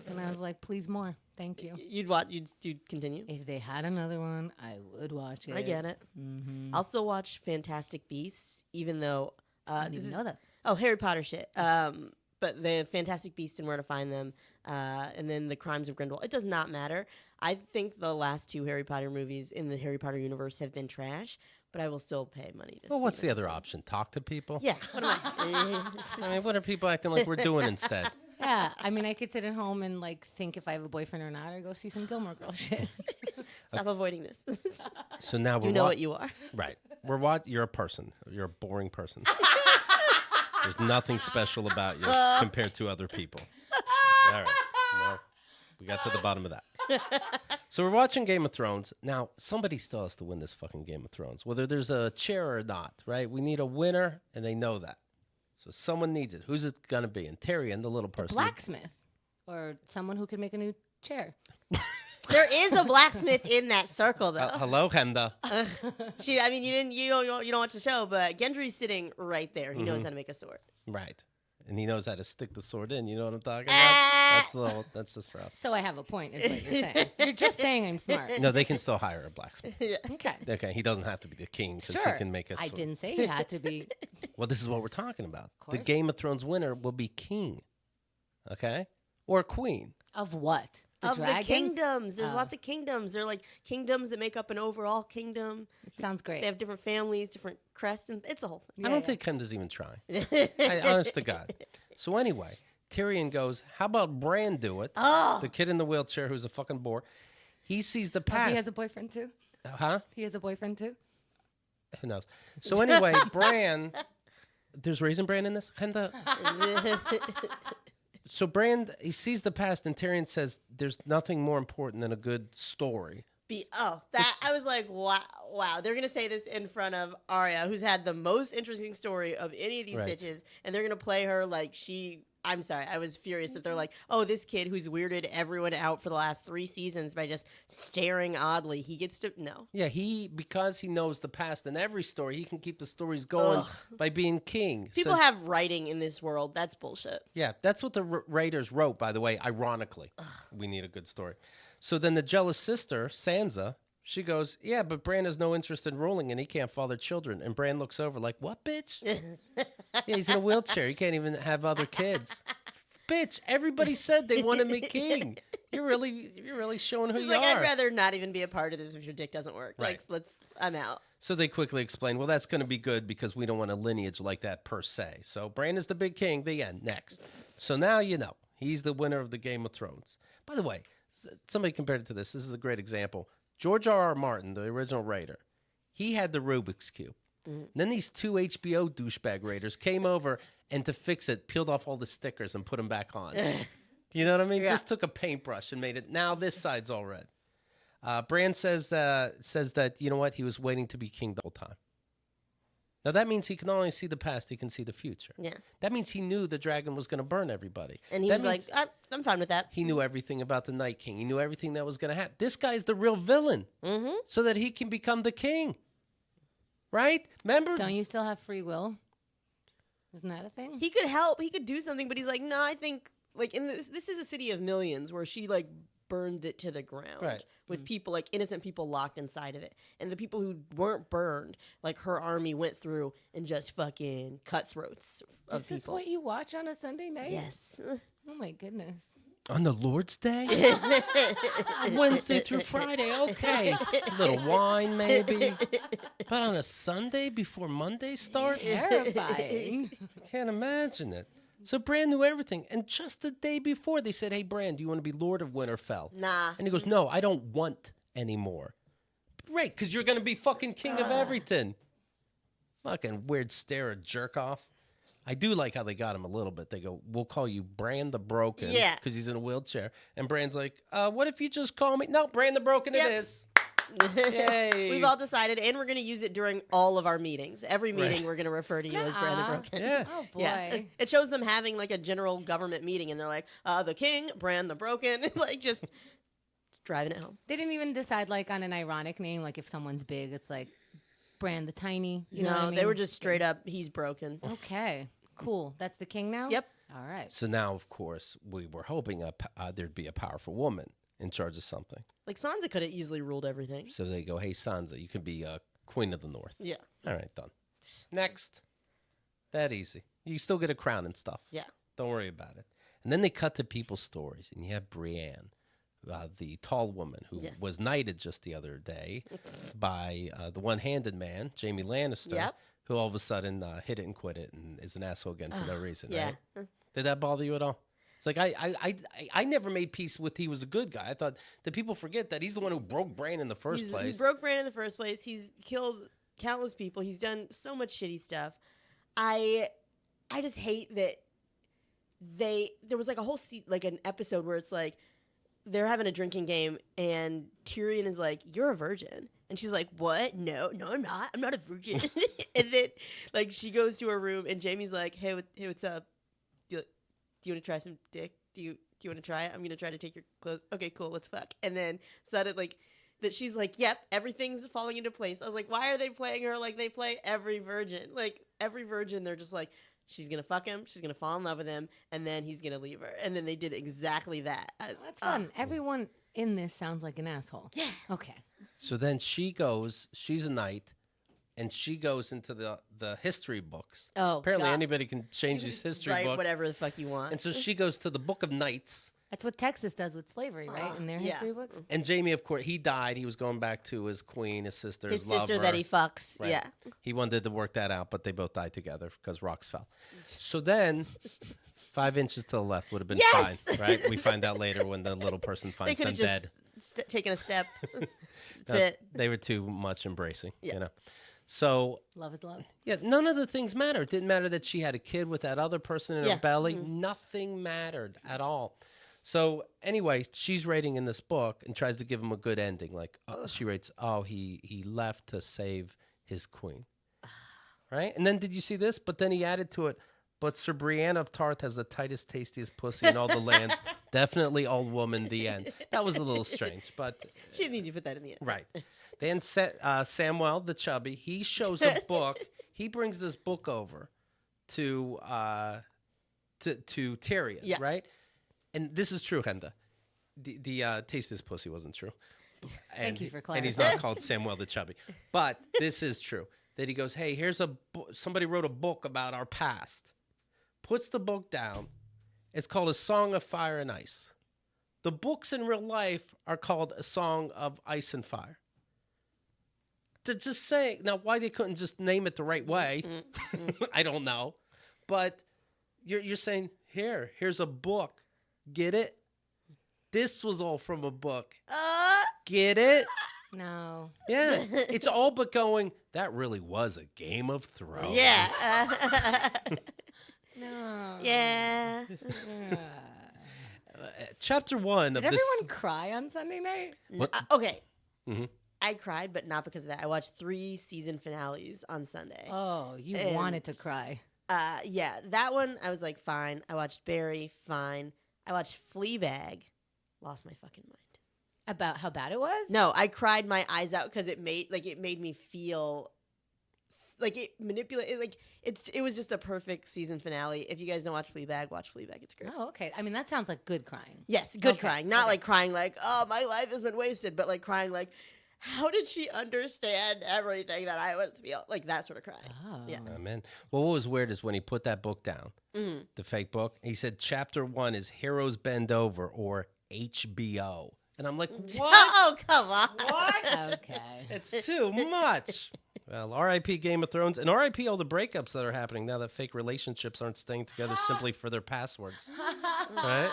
And I was like, please more. Thank you. You'd watch. You'd continue. If they had another one, I would watch it. I get it. Mm-hmm. I'll still watch Fantastic Beasts, even though I didn't this even is- know that. Oh, Harry Potter shit. But the Fantastic Beasts and Where to Find Them, and then The Crimes of Grindelwald. It does not matter. I think the last 2 Harry Potter movies in the Harry Potter universe have been trash, but I will still pay money to Well, see what's the them, other so- option? Talk to people? Yeah. What am I mean, what are people acting like we're doing instead? Yeah, I mean, I could sit at home and like think if I have a boyfriend or not, or go see some Gilmore Girls shit. Stop avoiding this. So now we're You know what you are. Right. You're a person. You're a boring person. There's nothing special about you compared to other people. All right. Well, we got to the bottom of that. So we're watching Game of Thrones. Now, somebody still has to win this fucking Game of Thrones, whether there's a chair or not, right? We need a winner, and they know that. So someone needs it. Who's it going to be? And Tyrion, the little person. Blacksmith, or someone who can make a new chair. There is a blacksmith in that circle, though. Hello, Chemda. I mean, you don't watch the show, but Gendry's sitting right there. He knows how to make a sword. Right. And he knows how to stick the sword in. You know what I'm talking Ah. about? That's just for us. So I have a point, is what you're saying. You're just saying I'm smart. No, they can still hire a blacksmith. Okay. Okay, he doesn't have to be the king because Sure. he can make a I sword. didn't say he had to be. Well, this is what we're talking about. The course. Game of Thrones winner will be king. Okay? Or queen. Of what? of the dragons? kingdoms. There's Oh. lots of kingdoms. They're like kingdoms that make up an overall kingdom. It sounds great. They have different families, different crests, and it's a whole thing. I don't think Chemda's even trying. Honest to God. So anyway, Tyrion goes, how about Bran do it? Oh. The kid in the wheelchair who's a fucking bore. He sees the Oh, past. he has a boyfriend too. Huh? He has a boyfriend too. Who knows? So anyway, Bran, there's Raisin Bran in this? Chemda. So Bran, he sees the past, and Tyrion says, there's nothing more important than a good story. I was like, wow. They're gonna say this in front of Arya, who's had the most interesting story of any of these Right. bitches, and they're gonna play her like I'm sorry, I was furious that they're like, oh, this kid who's weirded everyone out for the last 3 seasons by just staring oddly, he gets to no. Yeah, because he knows the past in every story, he can keep the stories going Ugh. by being king. People Says- have writing in this world. That's bullshit. Yeah, that's what the writers wrote, by the way, ironically. We need a good story. So then the jealous sister, Sansa, she goes, yeah, but Bran has no interest in ruling and he can't father children. And Bran looks over like, what, bitch? Yeah, he's in a wheelchair. He can't even have other kids. Bitch, everybody said they wanted me king. You're really showing who She's you like, are. I'd rather not even be a part of this if your dick doesn't work. Right. Like, I'm out. So they quickly explain, well, that's going to be good because we don't want a lineage like that per se. So Bran is the big king, the end, next. So now you know. He's the winner of the Game of Thrones. By the way, somebody compared it to this. This is a great example. George R.R. Martin, the original writer, he had the Rubik's Cube. Then these 2 HBO douchebag writers came over and to fix it, peeled off all the stickers and put them back on. You know what I mean? Yeah. Just took a paintbrush and made it. Now this side's all red. Bran says that, you know what? He was waiting to be king the whole time. Now that means he can not only see the past, he can see the future. Yeah. That means he knew the dragon was going to burn everybody. And he That was like, means I'm fine with that. he knew everything about the Night King. He knew everything that was going to happen. This guy's the real villain, so that he can become the king. Right? Remember? Don't you still have free will? Isn't that a thing? He could help. He could do something, but he's like, no, I think like in this is a city of millions where she like burned it to the ground Right. with people like innocent people locked inside of it, and the people who weren't burned, like her army went through and just fucking cut throats of This is people. what you watch on a Sunday night? Yes. Oh my goodness. On the Lord's Day? Wednesday through Friday, okay. A little wine, maybe. But on a Sunday before Monday starts? Terrifying. I can't imagine it. So Bran knew everything. And just the day before, they said, hey, Bran, do you want to be Lord of Winterfell? Nah. And he goes, no, I don't want anymore. Right, because you're going to be fucking king of everything. Fucking weird stare at jerk off. I do like how they got him a little bit. They go, we'll call you Bran the Broken. Yeah. Because he's in a wheelchair. And Bran's like, what if you just call me? No, Bran the Broken Yep. it is. Yay. We've all decided, and we're going to use it during all of our meetings. Every meeting, Right. we're going to refer to you as Brand the Nuh-uh. Broken. Yeah. Oh boy. Yeah. It shows them having like a general government meeting, and they're like, the king, Brand the Broken, like just driving it home. They didn't even decide like on an ironic name, like if someone's big, it's like Brand the Tiny. You know No, what I mean? they were just straight up, he's broken. Okay. Cool. That's the king now? Yep. All right. So now, of course, we were hoping there'd be a powerful woman in charge of something. Like Sansa could have easily ruled everything. So they go, hey, Sansa, you can be Queen of the North. Yeah. All right, done. Next. That easy. You still get a crown and stuff. Yeah. Don't worry about it. And then they cut to people's stories, and you have Brienne, the tall woman who Yes. was knighted just the other day by the one-handed man, Jaime Lannister, Yep. who all of a sudden hit it and quit it and is an asshole again for no reason. Yeah. Right? Did that bother you at all? It's like I never made peace with he was a good guy. I thought that people forget that he's the one who broke Bran in the first He place. broke Bran in the first place. He's killed countless people. He's done so much shitty stuff. I just hate that there was like a whole like an episode where it's like they're having a drinking game and Tyrion is like, "You're a virgin." And she's like, "What? No, I'm not. I'm not a virgin." And then like she goes to her room and Jaime's like, "Hey, what's up? Do you want to try some dick? Do you want to try it? I'm going to try to take your clothes. Okay, cool. Let's fuck." And then suddenly like that she's like, "Yep, everything's falling into place." I was like, "Why are they playing her like they play every virgin? Like every virgin they're just like, she's going to fuck him, she's going to fall in love with him, and then he's going to leave her." And then they did exactly that. That's fun. Everyone in this sounds like an asshole. Yeah. Okay. So then she's a knight, and she goes into the history books. Oh, Apparently God. anybody can change these history Write books. whatever the fuck you want. And so she goes to the Book of Knights, That's what Texas does with slavery, right? In their yeah. history books. And Jamie, of course, he died. He was going back to his queen, his sister, His lover. sister that he fucks. Right. Yeah. He wanted to work that out, but they both died together because rocks fell. So then, 5 inches to the left would have been Yes! fine, right? We find out later when the little person They finds could them have dead. just taken a step. That's No, it. They were too much embracing, Yeah. you know. So Love is love. yeah, none of the things matter. It didn't matter that she had a kid with that other person in Yeah. her belly. Nothing mattered at all. So anyway, she's writing in this book and tries to give him a good ending. Like she writes, "Oh, he left to save his queen." Right? And then did you see this? But then he added to it, "But Sir Brienne of Tarth has the tightest, tastiest pussy in all the lands. Definitely old woman, the end." That was a little strange, but She didn't need to put that in the end. right. Then Samuel the chubby, he shows a book. He brings this book over to Tyrion, Yeah. right? And this is true, Chemda. The tastiest pussy wasn't true. And, you for and he's not called Samuel the chubby. But this is true. That he goes, "Hey, here's somebody wrote a book about our past." Puts the book down. It's called A Song of Fire and Ice. The books in real life are called A Song of Ice and Fire. They're just saying, now why they couldn't just name it the right way, I don't know. But you're saying, here's a book. Get it? This was all from a book. Get it? No. Yeah. It's all but going, that really was a Game of Thrones. Yeah. No. Yeah. Chapter 1 Did of this. everyone cry on Sunday night? What? Okay. Mhm. I cried, but not because of that. I watched 3 season finales on Sunday. Oh, you And- wanted to cry. Yeah, that one I was like, fine. I watched Barry, fine. I watched Fleabag, lost my fucking mind. About how bad it was? No, I cried my eyes out because it made me feel like it manipulated. Like it was just a perfect season finale. If you guys don't watch Fleabag, watch Fleabag. It's great. Oh, okay. I mean, that sounds like good crying. Yes, good Okay, crying. Not okay. like crying like, oh, my life has been wasted, but like crying like, how did she understand everything that I was feeling? Like that sort of crying. Oh. Yeah. Oh, man. Well, what was weird is when he put that book down, Mhm. the fake book, he said chapter 1 is Heroes Bend Over or HBO. And I'm like, what? Oh, come on. What? Okay. It's too much. Well, RIP Game of Thrones and RIP all the breakups that are happening now that fake relationships aren't staying together simply for their passwords. Right?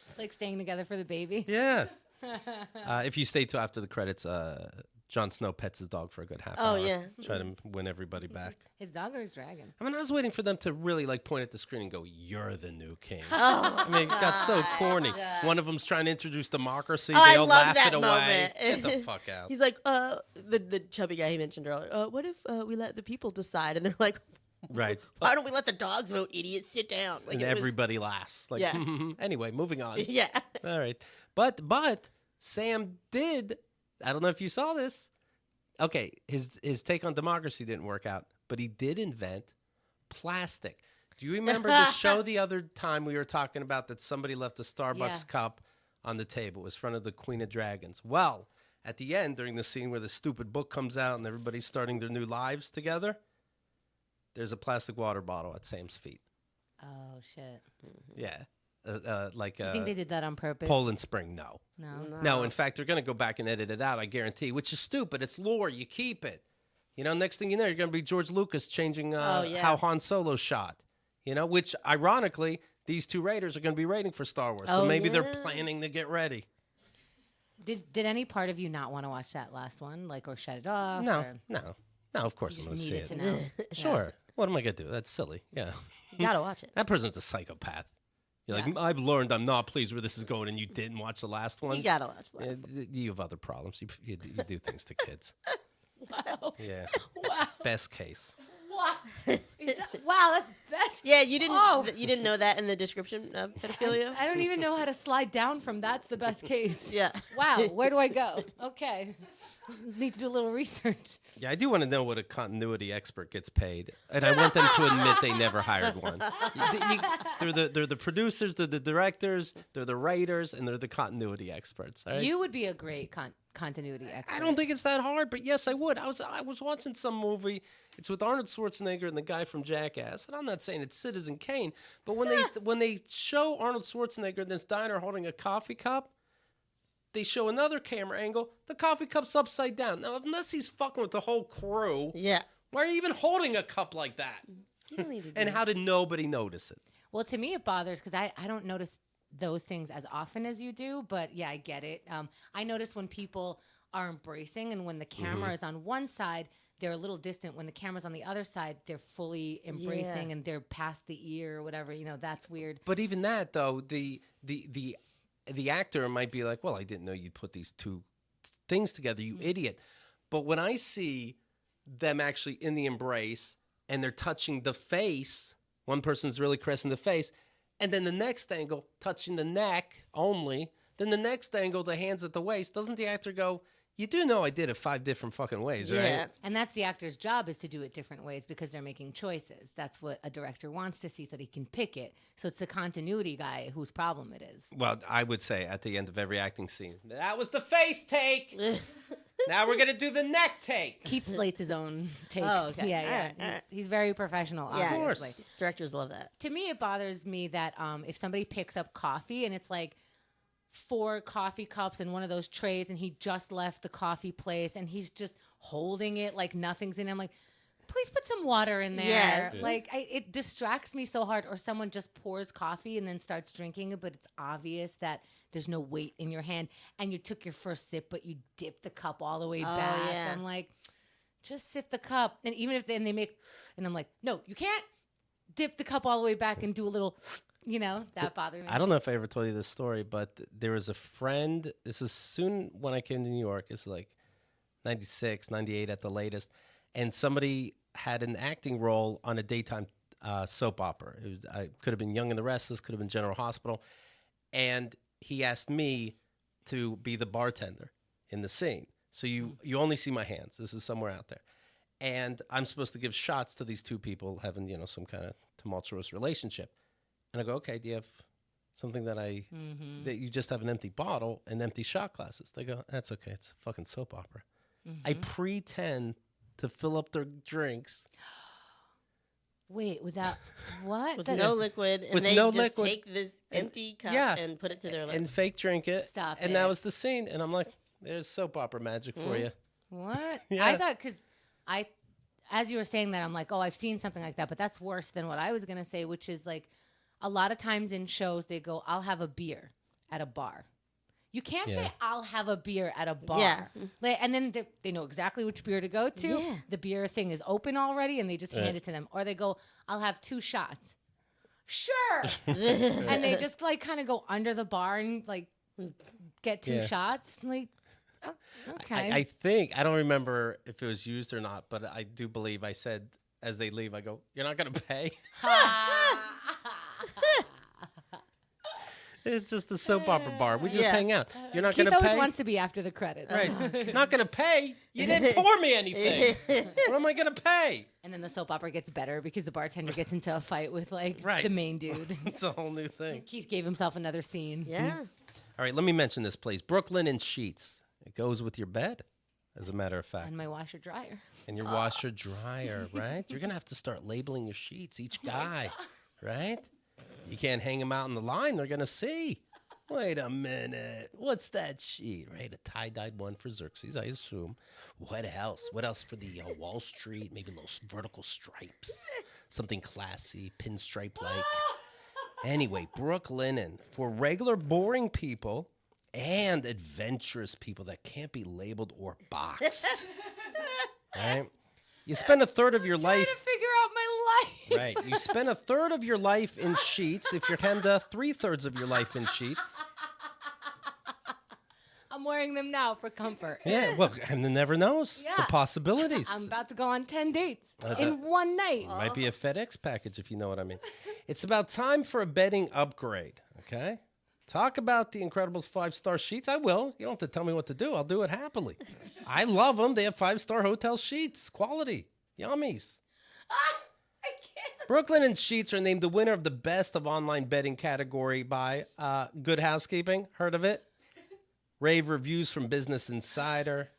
It's like staying together for the baby. Yeah. If you stay till after the credits, Jon Snow pets his dog for a good half Oh, hour. yeah. Try to win everybody back. His dog or his dragon? I mean, I was waiting for them to really like point at the screen and go, "You're the new king." Oh, I mean, it got so corny. One of them's trying to introduce democracy. Oh, They I all love laugh that it away. moment. Get the fuck out. He's like, the chubby guy he mentioned earlier. What if we let the people decide? And they're like, Right. why don't we let the dogs vote? Idiots, sit down. Like And it was- everybody laughs. Like, Yeah. Anyway, moving on. yeah. All right. But Sam did. I don't know if you saw this. Okay, his take on democracy didn't work out, but he did invent plastic. Do you remember the show the other time we were talking about that somebody left a Starbucks Yeah. cup on the table? It was in front of the Queen of Dragons. Well, at the end, during the scene where the stupid book comes out and everybody's starting their new lives together, there's a plastic water bottle at Sam's feet. Oh, shit. Yeah. Like You think they did that on purpose? Poland Spring, no. No. No, in fact, they're going to go back and edit it out, I guarantee, which is stupid. It's lore. You keep it. You know, next thing you know, you're going to be George Lucas changing yeah. how Han Solo shot. You know, which, ironically, these two writers are going to be writing for Star Wars. So Oh, maybe they're yeah. planning to get ready. Did any part of you not want to watch that last one? Like, or shut it off? No, or no. No, of course You I'm just going to see needed it. to know. Sure. What am I going to do? That's silly. Yeah. You gotta watch it. That person's a psychopath. You're like, Yeah. I've learned I'm not pleased where this is going, and you didn't watch the last one? You gotta watch Yeah, that. you have other problems. You do things to kids. Wow. Yeah. Wow. Best case. Wow. Wow, that's best. Yeah, you didn't. Oh. You didn't know that in the description of pedophilia. I don't even know how to slide down from that's the best case. Yeah. Wow, where do I go? Okay. Need to do a little research. Yeah, I do want to know what a continuity expert gets paid, and I want them to admit they never hired one. They're the producers, they're the directors, they're the writers, and they're the continuity experts. All right? You would be a great continuity expert. I don't think it's that hard, but yes, I would. I was watching some movie. It's with Arnold Schwarzenegger and the guy from Jackass, and I'm not saying it's Citizen Kane, but when they show Arnold Schwarzenegger in this diner holding a coffee cup, they show another camera angle. The coffee cup's upside down. Now, unless he's fucking with the whole crew, Yeah. why are you even holding a cup like that? You don't need to do And that. how did nobody notice it? Well, to me, it bothers because I don't notice those things as often as you do. But yeah, I get it. I notice when people are embracing and when the camera is on one side, they're a little distant. When the camera's on the other side, they're fully embracing and they're past the ear or whatever. You know, that's weird. But even that, though, the actor might be like, well, I didn't know you'd put these two things together, you idiot. But when I see them actually in the embrace and they're touching the face, one person's really caressing the face, and then the next angle touching the neck only, then the next angle, the hands at the waist, doesn't the actor go, you do know I did it 5 different fucking ways, Yeah. right? And that's the actor's job, is to do it different ways because they're making choices. That's what a director wants to see so that he can pick it. So it's the continuity guy whose problem it is. Well, I would say at the end of every acting scene, that was the face take. Now we're going to do the neck take. Keith slates his own takes. Oh, okay. Yeah, All yeah. right, all right. He's very professional, Yeah. obviously. Of course. Directors love that. To me, it bothers me that if somebody picks up coffee and it's like 4 coffee cups in one of those trays and he just left the coffee place and he's just holding it like nothing's in it. I'm like, please put some water in there. Yes. Yeah. Like, it distracts me so hard. Or someone just pours coffee and then starts drinking it, but it's obvious that there's no weight in your hand and you took your first sip, but you dipped the cup all the way back. yeah. I'm like, just sip the cup. And even if then they make, and I'm like, no, you can't dip the cup all the way back and do a little, you know, that bothered me. I don't know if I ever told you this story, but there was a friend. This was soon when I came to New York. It's like 96, 98 at the latest. And somebody had an acting role on a daytime soap opera. It was, I could have been Young and the Restless, could have been General Hospital. And he asked me to be the bartender in the scene. So you only see my hands. This is somewhere out there. And I'm supposed to give shots to these two people having, you know, some kind of tumultuous relationship. And I go, okay, do you have something that that you just have an empty bottle and empty shot glasses? They go, that's okay. It's a fucking soap opera. I pretend to fill up their drinks. Wait, without what? With That- no liquid. And With they no just liquid. take this empty cup yeah. and put it to their lips. And fake drink it. Stop and it. that was the scene. And I'm like, there's soap opera magic for you. What? Yeah. I thought, because as you were saying that, I'm like, oh, I've seen something like that, but that's worse than what I was going to say, which is like a lot of times in shows, they go, I'll have a beer at a bar. You can't Yeah. say, I'll have a beer at a bar. Yeah. Like, and then they know exactly which beer to go to. Yeah. The beer thing is open already, and they just hand it to them. Or they go, I'll have 2 shots. Sure. And they just like kind of go under the bar and like get 2 Yeah. shots. Like, oh, okay. I think, I don't remember if it was used or not, but I do believe I said, as they leave, I go, you're not going to pay? It's just a soap opera bar. We just Yeah. hang out. You're not Keith going to always pay? wants to be after the credits. Right. Not going to pay? You didn't pour me anything. What am I going to pay? And then the soap opera gets better because the bartender gets into a fight with like Right. the main dude. It's a whole new thing. Keith gave himself another scene. Yeah. All right, let me mention this place. Brooklyn and Sheets. It goes with your bed, as a matter of fact. And my washer dryer. And your washer dryer, right? You're going to have to start labeling your sheets, each guy, right? You can't hang them out in the line. They're going to see. Wait a minute. What's that sheet, right? A tie-dyed one for Xerxes, I assume. What else? What else for the Wall Street? Maybe those vertical stripes. Something classy, pinstripe-like. Anyway, Brook Linen. For regular, boring people and adventurous people that can't be labeled or boxed. Right? You spend a third of your life... Trying to figure out my life. Right. You spend a third of your life in sheets. If you're Chemda, 3/3 of your life in sheets. I'm wearing them now for comfort. Yeah, well, and never knows the Yeah. possibilities. I'm about to go on 10 dates that- in one night. Might be a FedEx package if you know what I mean. It's about time for a bedding upgrade, okay? Talk about the Incredibles 5-star sheets. I will. You don't have to tell me what to do. I'll do it happily. I love them. They have 5-star hotel sheets. Quality. Yummies. I can't. Brooklyn and Sheets are named the winner of the best of online bedding category by Good Housekeeping. Heard of it? Rave reviews from Business Insider,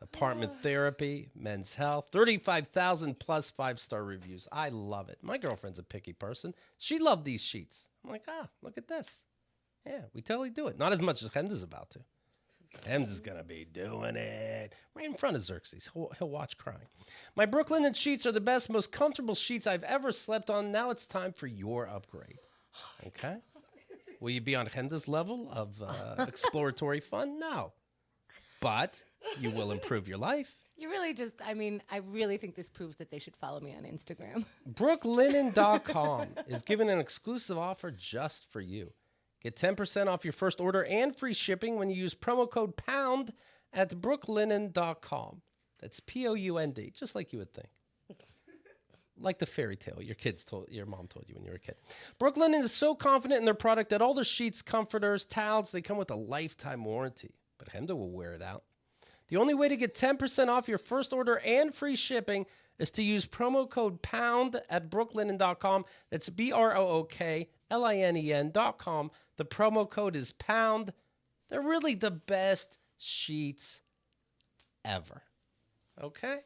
Apartment Therapy, Men's Health, 35,000 plus 5-star reviews. I love it. My girlfriend's a picky person. She loved these sheets. I'm like, look at this. Yeah, we totally do it. Not as much as Chemda's about to. Chemda's going to be doing it right in front of Xerxes. He'll watch crying. My Brooklyn and sheets are the best, most comfortable sheets I've ever slept on. Now it's time for your upgrade. Okay? Will you be on Chemda's level of exploratory fun? No. But you will improve your life. You really just, I really think this proves that they should follow me on Instagram. Brooklinen.com is giving an exclusive offer just for you. Get 10% off your first order and free shipping when you use promo code POUND at brooklinen.com. That's POUND, just like you would think. Like the fairy tale your mom told you when you were a kid. Brooklinen is so confident in their product that all their sheets, comforters, towels, they come with a lifetime warranty. But Chemda will wear it out. The only way to get 10% off your first order and free shipping is to use promo code POUND at brooklinen.com. That's BROOKLINEN.com. The promo code is POUND. They're really the best sheets ever. Okay?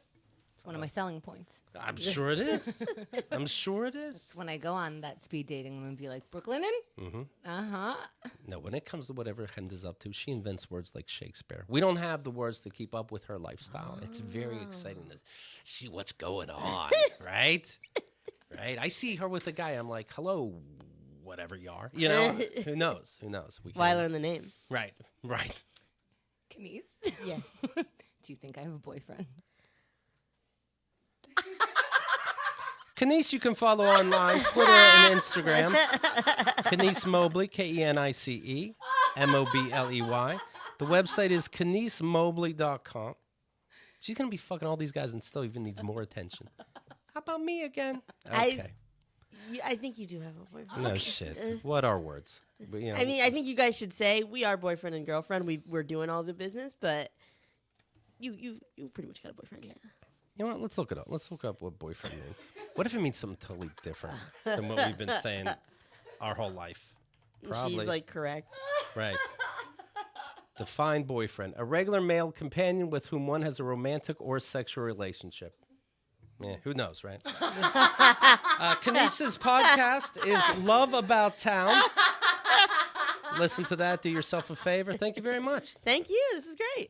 It's one of my selling points. I'm sure it is. I'm sure it is. When I go on that speed dating, I'm going to be like, Brooklinen? Mm-hmm. Uh-huh. No, when it comes to whatever Chemda's up to, she invents words like Shakespeare. We don't have the words to keep up with her lifestyle. It's very exciting to see what's going on, right? Right? I see her with a guy. I'm like, hello, whatever you are. You know, who knows? Who knows? Why learn the name? Right. Kenice? Yes. Do you think I have a boyfriend? Kenice, you can follow online, Twitter and Instagram. Kenice Mobley, KENICE, MOBLEY. The website is KeniceMobley.com. She's going to be fucking all these guys and still even needs more attention. How about me again? Okay. I think you do have a boyfriend. No shit. What are words? But, you know, I mean, I think you guys should say we are boyfriend and girlfriend. We're doing all the business, but you pretty much got a boyfriend. Yeah. You know what? Let's look it up. Let's look up what boyfriend means. What if it means something totally different than what we've been saying our whole life? Probably. She's like, correct. Right. Define boyfriend. A regular male companion with whom one has a romantic or sexual relationship. Yeah, who knows, right? Kenice's podcast is Love About Town. Listen to that. Do yourself a favor. Thank you very much. Thank you. This is great.